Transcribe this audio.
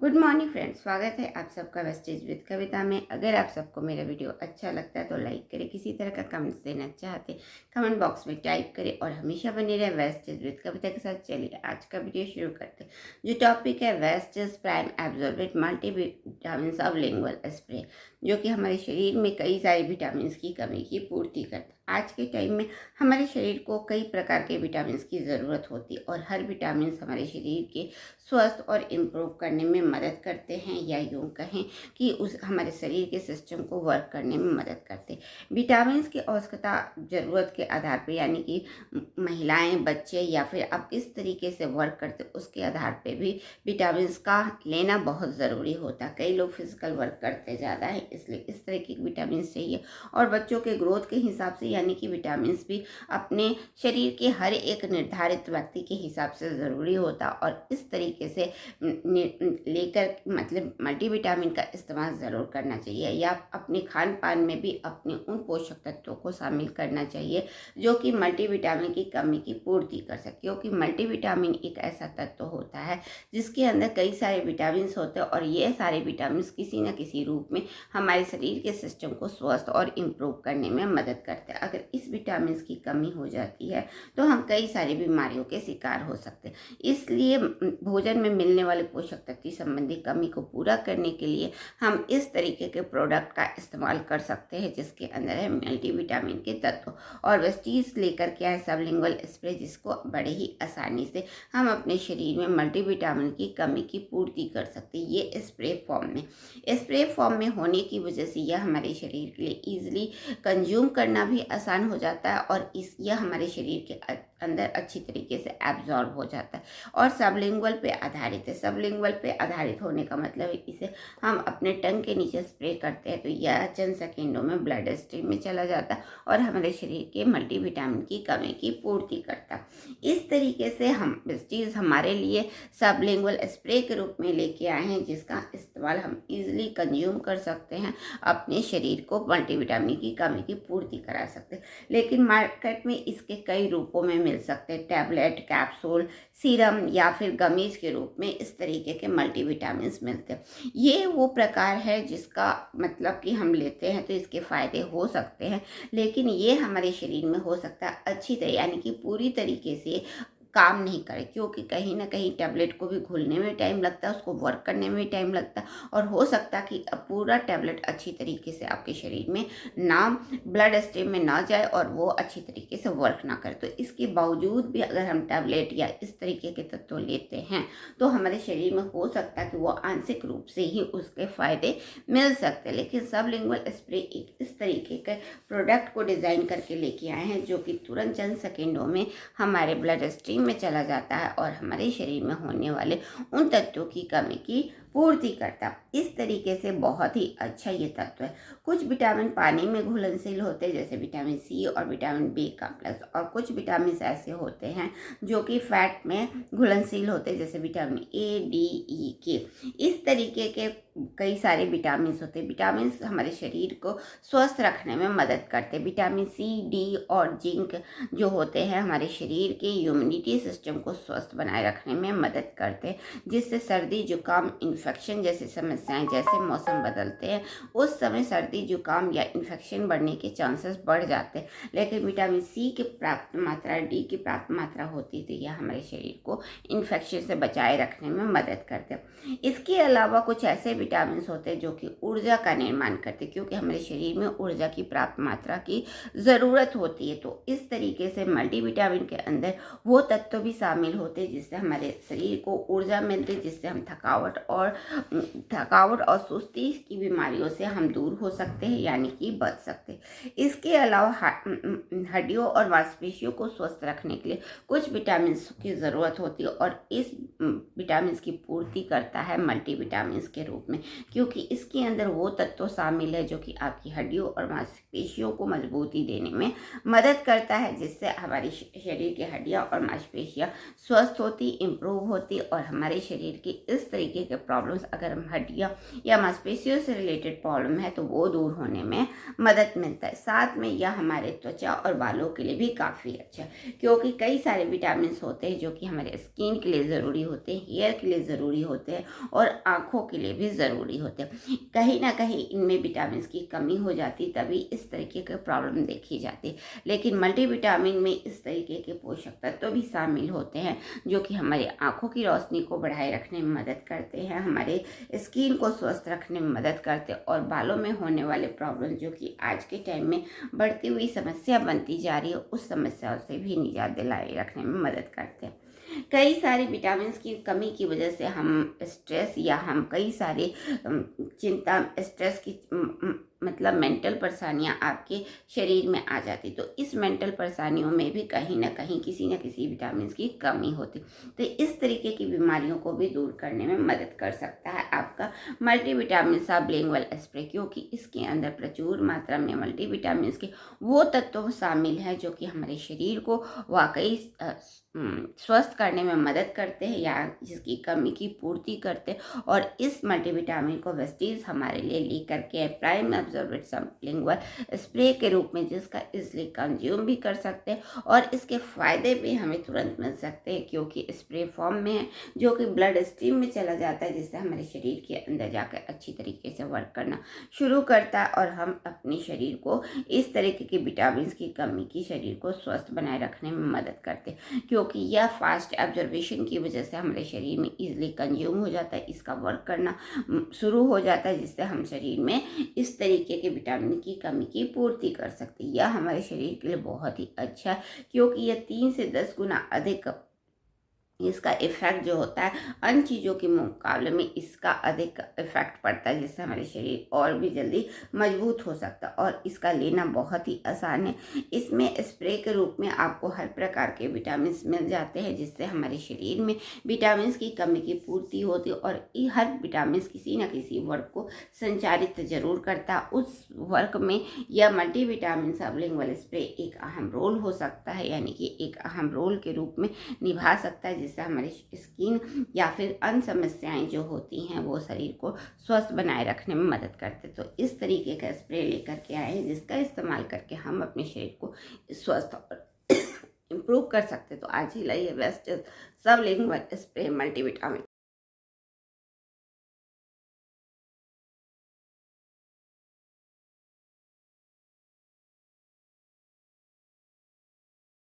Good morning friends, स्वागत है आप सबका वेस्टेज विद कविता में। अगर आप सबको मेरा वीडियो अच्छा लगता है तो लाइक करें, किसी तरह का कमेंट्स देना चाहते कमेंट बॉक्स में टाइप करें और हमेशा बने रहे वेस्टेज विद कविता के साथ। चलिए आज का वीडियो शुरू करते हैं। जो टॉपिक है wastage prime absorbent multi vitamin sublingual spray, जो कि हमारे शरीर में कई सारे विटामिन की कमी की पूर्ति करता है। आज के टाइम में हमारे शरीर को कई प्रकार के विटामिन की ज़रूरत होती है और हर विटामिन हमारे शरीर के स्वस्थ और इम्प्रूव करने में मदद करते हैं, या यूँ कहें कि उस हमारे शरीर के सिस्टम को वर्क करने में मदद करते हैं। विटामिन्स की आवश्यकता ज़रूरत के आधार पे, यानी कि महिलाएं, बच्चे या फिर आप किस तरीके से वर्क करते उसके आधार पे भी विटामिन्स का लेना बहुत ज़रूरी होता है। कई लोग फिजिकल वर्क करते ज़्यादा है, इसलिए इस तरह की विटामिन्स चाहिए। और बच्चों के ग्रोथ के हिसाब से, यानी कि विटामिन्स भी अपने शरीर के हर एक निर्धारित व्यक्ति के हिसाब से ज़रूरी होता, और इस तरीके से लेकर मतलब मल्टीविटामिन का इस्तेमाल ज़रूर करना चाहिए, या अपने खान पान में भी अपने उन पोषक तत्वों को शामिल करना चाहिए जो कि मल्टीविटामिन की कमी की पूर्ति कर सके। क्योंकि मल्टीविटामिन एक ऐसा तत्व होता है जिसके अंदर कई सारे विटामिन होते हैं, और ये सारे विटामिन किसी न किसी रूप में हमारे शरीर के सिस्टम को स्वस्थ और इम्प्रूव करने में मदद करते हैं। अगर इस विटामिन की कमी हो जाती है तो हम कई सारी बीमारियों के शिकार हो सकते हैं। इसलिए भोजन में मिलने वाले पोषक तत्व संबंधी कमी को पूरा करने के लिए हम इस तरीके के प्रोडक्ट का इस्तेमाल कर सकते हैं, जिसके अंदर है मल्टीविटामिन के तत्व। और वेस्टीज लेकर के आए सबलिंगुअल स्प्रे, जिसको बड़े ही आसानी से हम अपने शरीर में मल्टीविटामिन की कमी की पूर्ति कर सकते हैं। ये स्प्रे फॉर्म में होने की वजह से यह हमारे शरीर के लिए ईजिली कंज्यूम करना भी आसान हो जाता है, और यह हमारे शरीर के अंदर अच्छी तरीके से एब्जॉर्ब हो जाता है और सबलिंगुअल पे आधारित है। सबलिंगुअल पे आधारित होने का मतलब है इसे हम अपने टंग के नीचे स्प्रे करते हैं तो यह चंद सेकेंडों में ब्लड स्ट्रीम में चला जाता है और हमारे शरीर के मल्टीविटामिन की कमी की पूर्ति करता है। इस तरीके से हम इस चीज़ हमारे लिए सबलिंगुअल स्प्रे के रूप में लेके आए हैं, जिसका इस्तेमाल हम इजीली कंज्यूम कर सकते हैं, अपने शरीर को मल्टीविटामिन की कमी की पूर्ति करा सकते हैं। लेकिन मार्केट में इसके कई रूपों में मिल सकते हैं, टैबलेट, कैप्सूल, सीरम या फिर गमीज के रूप में इस तरीके के मल्टीविटामिन मिलते हैं। ये वो प्रकार है जिसका मतलब कि हम लेते हैं तो इसके फ़ायदे हो सकते हैं, लेकिन ये हमारे शरीर में हो सकता है अच्छी तरह, यानी कि पूरी तरीके से काम नहीं करे, क्योंकि कहीं ना कहीं टैबलेट को भी घुलने में टाइम लगता है, उसको वर्क करने में टाइम लगता है, और हो सकता है कि पूरा टैबलेट अच्छी तरीके से आपके शरीर में ना ब्लड स्ट्रीम में ना जाए और वो अच्छी तरीके से वर्क ना करे। तो इसके बावजूद भी अगर हम टैबलेट या इस तरीके के तत्व लेते हैं तो हमारे शरीर में हो सकता है कि वो आंशिक रूप से ही उसके फ़ायदे मिल सकते हैं। लेकिन सबलिंगुअल स्प्रे एक इस तरीके के प्रोडक्ट को डिज़ाइन करके लेके आए हैं जो कि तुरंत चंद सेकेंडों में हमारे ब्लड स्ट्रीम में चला जाता है और हमारे शरीर में होने वाले उन तत्वों की कमी की पूर्ति करता है। इस तरीके से बहुत ही अच्छा ये तत्व है। कुछ विटामिन पानी में घुलनशील होते हैं, जैसे विटामिन सी और विटामिन बी कॉम्प्लेक्स, और कुछ विटामिन ऐसे होते हैं जो कि फैट में घुलनशील होते हैं, जैसे विटामिन ए, डी, ई, के। इस तरीके के कई सारे विटामिन होते हैं। विटामिन हमारे शरीर को स्वस्थ रखने में मदद करते हैं। विटामिन सी, डी और जिंक जो होते हैं हमारे शरीर के इम्यूनिटी सिस्टम को स्वस्थ बनाए रखने में मदद करते हैं, जिससे सर्दी, जुकाम, इन्फेक्शन जैसी समस्याएं, जैसे मौसम बदलते हैं उस समय सर्दी, जुकाम या इन्फेक्शन बढ़ने के चांसेस बढ़ जाते हैं। लेकिन विटामिन सी की प्राप्त मात्रा, डी की प्राप्त मात्रा होती है तो यह हमारे शरीर को इन्फेक्शन से बचाए रखने में मदद करते हैं। इसके अलावा कुछ ऐसे विटामिन होते हैं जो कि ऊर्जा का निर्माण करते हैं, क्योंकि हमारे शरीर में ऊर्जा की प्राप्त मात्रा की ज़रूरत होती है। तो इस तरीके से मल्टीविटामिन के अंदर वो तत्व भी शामिल होते हैं जिससे हमारे शरीर को ऊर्जा मिलती है, जिससे हम थकावट और सुस्ती की बीमारियों से हम दूर हो सकते हैं, यानी कि बच सकते हैं। इसके अलावा हड्डियों और मांसपेशियों को स्वस्थ रखने के लिए कुछ विटामिन की ज़रूरत होती है, और इस विटामिन की पूर्ति करता है मल्टीविटामिन के रूप में, क्योंकि इसके अंदर वो तत्व शामिल है जो कि आपकी हड्डियों और मांसपेशियों को मजबूती देने में मदद करता है, जिससे हमारी शरीर की हड्डियां और मांसपेशियां स्वस्थ होती, इम्प्रूव होती और हमारे शरीर की इस तरीके के प्रॉब्लम प्रॉब्लम्स, अगर हम हड्डियाँ या मांसपेशियों से रिलेटेड प्रॉब्लम है तो वो दूर होने में मदद मिलता है। साथ में यह हमारे त्वचा और बालों के लिए भी काफ़ी अच्छा है, क्योंकि कई सारे विटामिन होते हैं जो कि हमारे स्किन के लिए ज़रूरी होते हैं, हेयर के लिए ज़रूरी होते हैं और आँखों के लिए भी ज़रूरी होते हैं। कहीं ना कहीं इनमें विटामिन की कमी हो जाती, तभी इस तरीके के प्रॉब्लम देखी जाती है। लेकिन मल्टीविटामिन में इस तरीके के पोषक तत्व भी शामिल होते हैं जो कि हमारी आँखों की रोशनी को बढ़ाए रखने में मदद करते हैं, हमारे स्किन को स्वस्थ रखने में मदद करते हैं और बालों में होने वाले प्रॉब्लम जो कि आज के टाइम में बढ़ती हुई समस्या बनती जा रही है, उस समस्याओं से भी निजात दिलाए रखने में मदद करते हैं। कई सारी विटामिन की कमी की वजह से हम स्ट्रेस या हम कई सारे चिंता, स्ट्रेस की मतलब मेंटल परेशानियां आपके शरीर में आ जाती, तो इस मेंटल परेशानियों में भी कहीं ना कहीं किसी न किसी विटामिन की कमी होती। तो इस तरीके की बीमारियों को भी दूर करने में मदद कर सकता है आपका मल्टीविटामिन सबलिंगुअल स्प्रे, क्योंकि इसके अंदर प्रचुर मात्रा में मल्टीविटामिन के वो तत्व शामिल हैं जो कि हमारे शरीर को वाकई स्वस्थ करने में मदद करते हैं या जिसकी कमी की पूर्ति करते हैं। और इस मल्टीविटामिन को वेस्टीज हमारे लिए लेकर के प्राइम अब्जॉर्बेंट सबलिंगुअल स्प्रे के रूप में जिसका इसलिए कंज्यूम भी कर सकते हैं और इसके फायदे भी हमें तुरंत मिल सकते हैं, क्योंकि स्प्रे फॉर्म में है जो कि ब्लड स्ट्रीम में चला जाता है, जिससे हमारे शरीर के अंदर जाकर अच्छी तरीके से वर्क करना शुरू करता है और हम अपने शरीर को इस तरीके की विटामिन की कमी की शरीर को स्वस्थ बनाए रखने में मदद करते हैं, क्योंकि यह फास्ट एब्जॉर्बेशन की वजह से हमारे शरीर में इजीली कंज्यूम हो जाता है, इसका वर्क करना शुरू हो जाता है, जिससे हम शरीर में इस तरीके के विटामिन की कमी की पूर्ति कर सकते हैं। यह हमारे शरीर के लिए बहुत ही अच्छा है, क्योंकि यह 3 से 10 गुना अधिक इसका इफेक्ट जो होता है अन्य चीज़ों के मुकाबले में इसका अधिक इफेक्ट पड़ता है, जिससे हमारे शरीर और भी जल्दी मजबूत हो सकता है और इसका लेना बहुत ही आसान है। इसमें स्प्रे के रूप में आपको हर प्रकार के विटामिन मिल जाते हैं, जिससे हमारे शरीर में विटामिन की कमी की पूर्ति होती है और हर विटामिन किसी न किसी वर्क को संचारित जरूर करता है। उस वर्क में यह मल्टीविटामिन सबलिंगुअल स्प्रे एक अहम रोल हो सकता है, यानी कि एक अहम रोल के रूप में निभा सकता है, जिससे हमारी स्किन या फिर अन्य समस्याएं जो होती हैं वो शरीर को स्वस्थ बनाए रखने में मदद करते। तो इस तरीके का स्प्रे लेकर के आए हैं जिसका इस्तेमाल करके हम अपने शरीर को स्वस्थ और इम्प्रूव कर सकते। तो आज ही लाइए बेस्ट सबलिंगुअल स्प्रे मल्टीविटामिन।